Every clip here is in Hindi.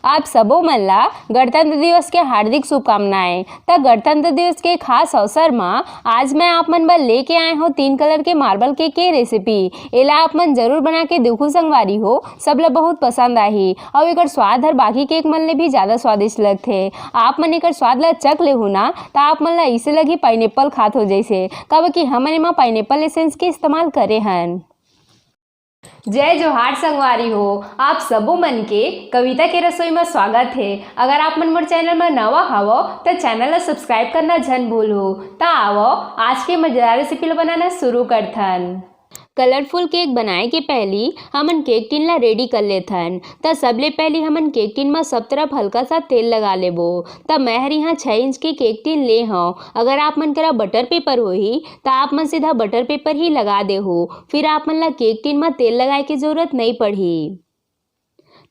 आप सबो मन ला गणतंत्र दिवस के हार्दिक शुभकामनाएं। तो गणतंत्र दिवस के खास अवसर में आज मैं आप मन बर लेके आए हो 3 कलर के मार्बल केक की रेसिपी। एला आप मन जरूर बना के देखो संगवारी हो, सब ला बहुत पसंद आही और एकर स्वाद हर बाकी केक मन ले भी ज्यादा स्वादिष्ट लगथे। आप मन एकर स्वाद ला चख ले हो ना तो आप मन ला इसे लगी पाइनएप्पल खात हो जैसे, कब कि हमन एमा पाइनएप्पल एसेंस के इस्तेमाल करे हन। जय जोहार संगवारी हो, आप सबो मन के कविता के रसोई में स्वागत है। अगर आप मन मोर चैनल में नवा हवो तो चैनल ला सब्सक्राइब करना जन भूलो। तो आवो आज के मजेदार रेसिपी ला बनाना शुरू करथन। कलरफुल केक बनाए के पहली हमन केक टिन ला रेडी कर लेथन। त सबले पहली हमन केक टिन में सब तरफ हल्का सा तेल लगा लेबो। तब मैं हर यहाँ 6 इंच के केक टिन ले हूँ। अगर आप मन करा बटर पेपर होही तो आप मन सीधा बटर पेपर ही लगा दे हो, फिर आप मन ला केक टिन में तेल लगाए की जरूरत नहीं पड़ी।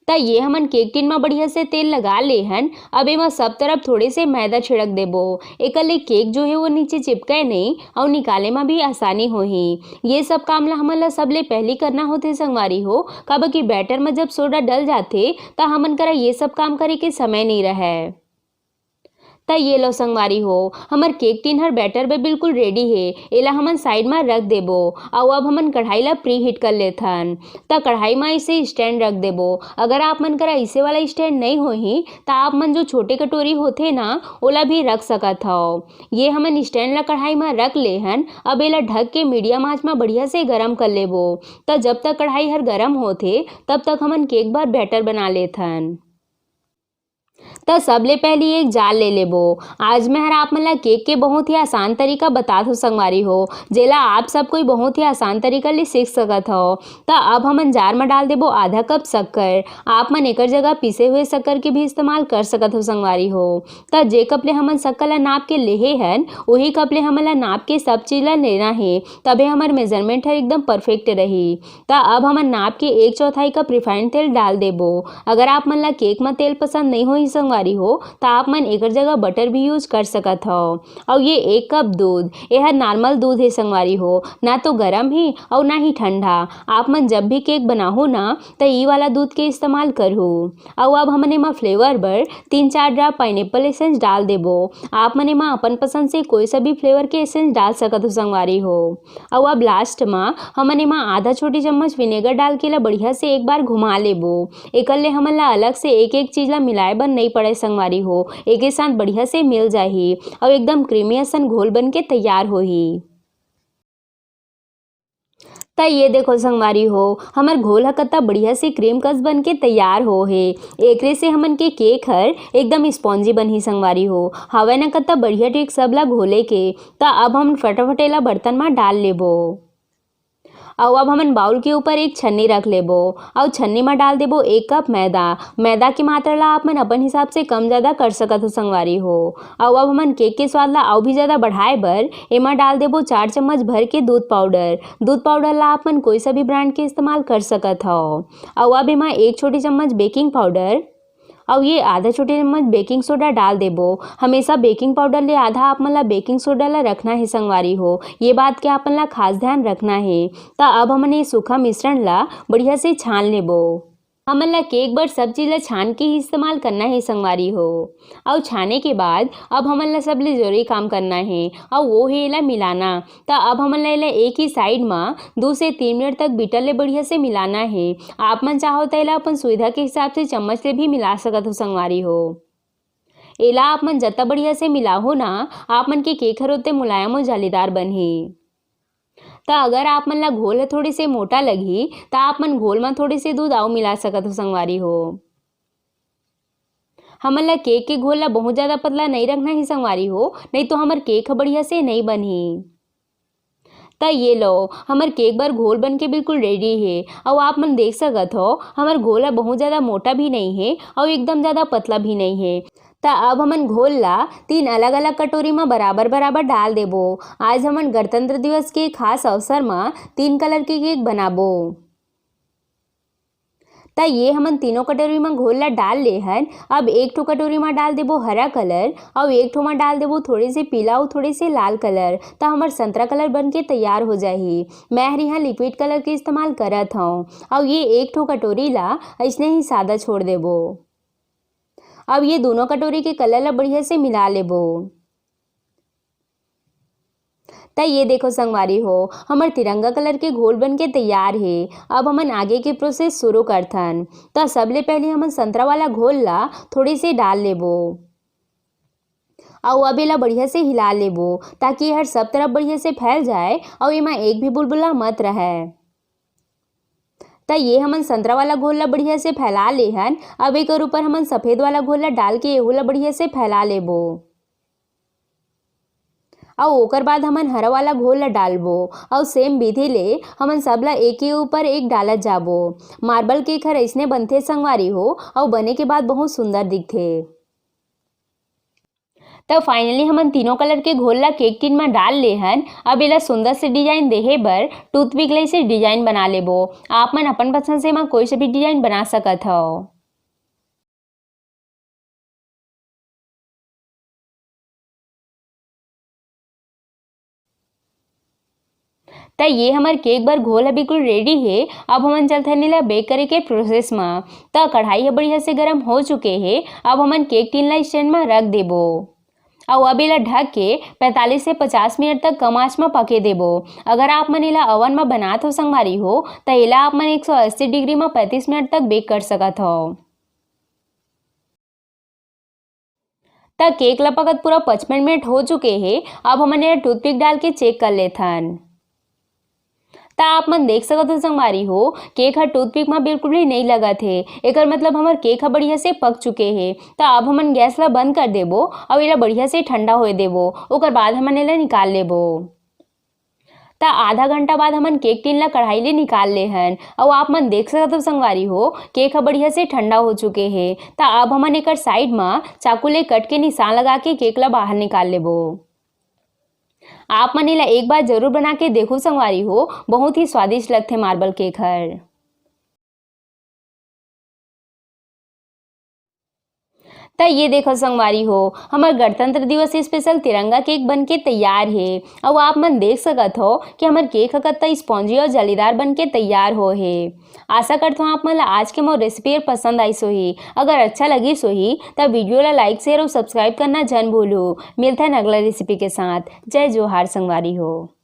तो ये हमन केक टिन में बढ़िया से तेल लगा ले हन। अब एमा सब तरफ थोड़े से मैदा छिड़क देबो, एकले केक जो है वो नीचे चिपके नहीं और निकाले में भी आसानी होही। ये सब काम ला हमन ला सबले पहली करना होथे संगवारी हो, काबर कि बैटर में जब सोडा डल जाथे तो हमन करा ये सब काम करे के समय नहीं रहे। त ये लो संगवारी हो, हमर केक टिन हर बैटर में बिल्कुल रेडी है। एला हमन साइड में रख देबो और अब हमन कढ़ाई ला प्री हीट कर लेथन। त कढ़ाई में इसे स्टैंड रख देबो। अगर आप मन करा इसे वाला स्टैंड नहीं होही तो आप मन जो छोटे कटोरी होथे ना ओला भी रख सकत हो। ये हमन स्टैंड ला कढ़ाई में रख ले हन। अब एला ढक के मीडियम आंच में बढ़िया से गरम कर लेबो। त जब तक कढ़ाई हर गरम होथे तब तक हमन केक भर बैटर बना लेथन। तो सबले पहली एक जाल ले लेबो। आज मैं हर आप मन ला केक के बहुत ही आसान तरीका बता दो संगवारी हो, जेला आप सब कोई बहुत ही आसान तरीका ले सीख सकत हो। तो अब हमन जार में डाल देबो आधा कप शक्कर। आप मन एकर जगह पीसे हुए शक्कर के भी इस्तेमाल कर सकत हो संगवारी हो। तो जे कप ले हमन शक्कर ला नाप के लेहे हन वही कप ले हमन ला नाप के सब चीज ला लेना है, तबे हमर मेजरमेंट हर एकदम परफेक्ट रही। तो अब हमन नाप के 1/4 कप रिफाइंड तेल डाल देबो। अगर आप मन ला केक में तेल पसंद नहीं होही संगवारी हो तो आप मन एकर जगह बटर भी यूज कर सकत हो। और ये 1 कप दूध, यह नॉर्मल दूध है संगवारी हो, ना तो गरम ही और ना ही ठंडा। आप मन जब भी केक बनाहो ना तो ये वाला दूध के इस्तेमाल करहो। और अब हमन एमा फ्लेवर बर 3-4 ड्रॉप पाइनएप्पल एसेंस डाल देबो। आप मन एमा अपन पसंद से कोई सा भी फ्लेवर के एसेंस डाल सकत हो संगवारी हो। और अब लास्ट में हमन एमा आधा छोटी चम्मच विनेगर डाल के ला बढ़िया से एक बार घुमा लेबो। एकर ले हमन ला अलग से एक चीज ला मिलाए बर नहीं पड़े संगवारी हो, एक साथ बढ़िया से मिल जाही और एकदम क्रीमी असन घोल बन के तैयार होही। तो ये देखो संगवारी हो, हमर घोल ह कत्ता बढ़िया से क्रीम कस बन के तैयार हो है। एकरे से हमन के केक हर एकदम स्पॉन्जी बनही संगवारी हो। हवे ना कत्ता बढ़िया टेक सब ला घोले के। तो अब हम फटाफट एला बर्तन में डाल लेबो। और अब हमन बाउल के ऊपर एक छन्नी रख लेबो और छन्नी में डाल देबो 1 कप मैदा। मैदा की मात्रा ला आप मन अपन हिसाब से कम ज़्यादा कर सकत हो संगवारी हो। और अब हमन केक के स्वाद ला और भी ज़्यादा बढ़ाए बर एमा डाल देबो 4 चम्मच भर के दूध पाउडर। दूध पाउडर ला आप मन कोई सा भी ब्रांड के इस्तेमाल कर सकत हो। और अब एमा 1 छोटी चम्मच बेकिंग पाउडर और ये आधा छोटी चम्मच बेकिंग सोडा डाल देबो। हमेशा बेकिंग पाउडर ले आधा आप मन ला बेकिंग सोडा ला रखना है संगवारी हो, ये बात के आपन ला खास ध्यान रखना है। तो अब हमन ये सूखा मिश्रण ला बढ़िया से छान लेबो। हमन ला केक बर सब चीज ला छान के ही इस्तेमाल करना है संगवारी हो। और छाने के बाद अब हमन ला सबले जरूरी काम करना है और वो है एला मिलाना। तो अब हमन ला एला एक ही साइड में 2 से 3 मिनट तक बीटर ले बढ़िया से मिलाना है। आप मन चाहो तो एला अपन सुविधा के हिसाब से चम्मच से भी मिला सकत हो संगवारी हो। एला आप मन जत्ता बढ़िया से मिलाहो ना आप मन के केक हर ओत्ते मुलायम और जालीदार बनही। तो अगर आप मन ला घोल थोड़ी से मोटा लगी तो आप मन घोल में थोड़ी से दूध और मिला सकत हो संगवारी हो। हमन ला केक के घोल ला बहुत ज़्यादा पतला नहीं रखना है संगवारी हो, नहीं तो हमर केक बढ़िया से नहीं बनही। तो ये लो हमर केक बर घोल बन के बिल्कुल रेडी है। और आप मन देख सकत हो हमर घोल बहुत ज़्यादा मोटा भी नहीं है और एकदम ज़्यादा पतला भी नहीं है। तो अब हमन घोल ला 3 अलग अलग कटोरी में बराबर बराबर डाल देबो। आज हमन गणतंत्र दिवस के खास अवसर में 3 कलर के केक बनाबो। तो ये हमन तीनों कटोरी में घोल ला डाल ले हन। अब 1 ठो कटोरी में डाल देबो हरा कलर और 1 ठो में डाल देबो थोड़े से पीला और थोड़े से लाल कलर। तो हमर संतरा कलर बन के तैयार हो जाही। मैं हर यहाँ लिक्विड कलर के इस्तेमाल करत हूँ। और ये 1 ठो कटोरी ला ऐसने ही सादा छोड़ देबो। अब ये दोनों कटोरी के कलर ला बढ़िया से मिला लेबो। त ये देखो संगवारी हो, हमर तिरंगा कलर के घोल बन के तैयार है। अब हमन आगे के प्रोसेस शुरू करथन। त सबले पहले हमन संतरा वाला घोल ला थोड़ी सी डाल लेबो और अब एला बढ़िया से हिला लेबो ताकि हर सब तरफ बढ़िया से फैल जाए और एमा एक भी बुलबुला मत रहे। त ये हमन संतरा वाला घोल ला बढ़िया से फैला लेहन। अब एकर ऊपर हमन सफेद वाला घोल ला डाल के एहू ला बढ़िया से फैला लेबो और ओकर बाद हमन हरा वाला घोल ला डालबो और सेम विधि ले हमन सब ला एक के ऊपर एक डालत जाबो। मार्बल केक हर ऐसने बनथे संगवारी हो और बने के बाद बहुत सुंदर दिखथे। तब फाइनली हमन तीनों कलर के घोल ला केक टिन में डाल लेहन। अब एला सुंदर से डिजाइन देहे बर टूथपिक ले से डिजाइन बना लेबो। आप मन अपन पसंद से कोई से भी डिजाइन बना सकत हव। त ये हमार केक बर घोल है बिल्कुल रेडी है। अब हमन चलथन ला बेक करे के प्रोसेस में। त कढ़ाई है बढ़िया से गर्म हो चुके है। अब हमन केक टिन ला स्टैंड में रख देबो और अब एला ढक के 45 से 50 मिनट तक कम आंच में पके देबो। अगर आप मन एला ओवन में बनात हो संगवारी हो त एला आप मन 180 डिग्री में 35 मिनट तक बेक कर सकत हो। त केक ला पकत पूरा 55 मिनट हो चुके हैं। अब हमन एला टूथपिक डाल के चेक कर लेथन। त आप मन देख सकत हो संगवारी हो, केक हर टूथपिक में बिल्कुल भी नहीं लगा थे। एकर मतलब हमार केक ह बढ़िया से पक चुके हैं। त अब हमन गैस ला बंद कर देबो और एला बढ़िया से ठंडा होए देबो। ओकर बाद हमन एला निकाल लेबो। त आधा घंटा बाद हमन केक टिन ला कढ़ाई ले निकाल लेहन और आप मन देख सकत हो संगवारी हो, केक ह बढ़िया से ठंडा हो चुके हैं। त अब हमन एकर साइड में चाकू ले कट के निशान लगा के केक ला बाहर निकाल लेबो। आप मन एला एक बार जरूर बना के देखो संगवारी हो, बहुत ही स्वादिष्ट लगथे मार्बल केक हर। त ये देखो संगवारी हो, हमार गणतंत्र दिवस स्पेशल तिरंगा केक बन के तैयार है। और आप मन देख सकत हो कि हमार केक ह कत्ता स्पॉन्जी और जालीदार बन के तैयार हो है। आशा करता हूँ आप मन ला आज के मोर रेसिपी पसंद आई सोही। अगर अच्छा लगी सोही तब वीडियो ला लाइक शेयर और सब्सक्राइब करना जन भूलो। मिलता है अगला रेसिपी के साथ। जय जोहार संगवारी हो।